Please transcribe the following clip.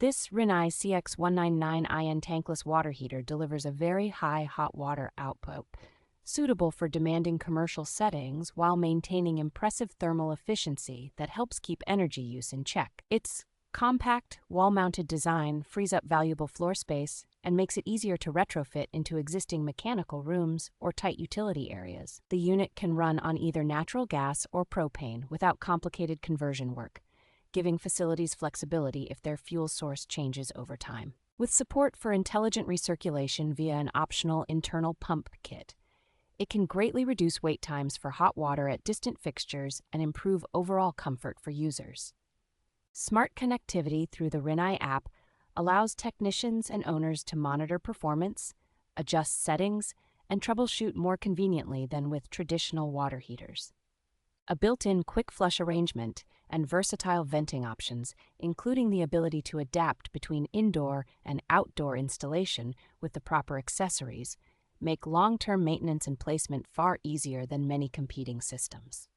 This Rinnai CX199iN Tankless water heater delivers a very high hot water output, suitable for demanding commercial settings while maintaining impressive thermal efficiency that helps keep energy use in check. Its compact, wall-mounted design frees up valuable floor space and makes it easier to retrofit into existing mechanical rooms or tight utility areas. The unit can run on either natural gas or propane without complicated conversion work, giving facilities flexibility if their fuel source changes over time. With support for intelligent recirculation via an optional internal pump kit, it can greatly reduce wait times for hot water at distant fixtures and improve overall comfort for users. Smart connectivity through the Rinnai app allows technicians and owners to monitor performance, adjust settings, and troubleshoot more conveniently than with traditional water heaters. A built-in quick flush arrangement and versatile venting options, including the ability to adapt between indoor and outdoor installation with the proper accessories, make long-term maintenance and placement far easier than many competing systems.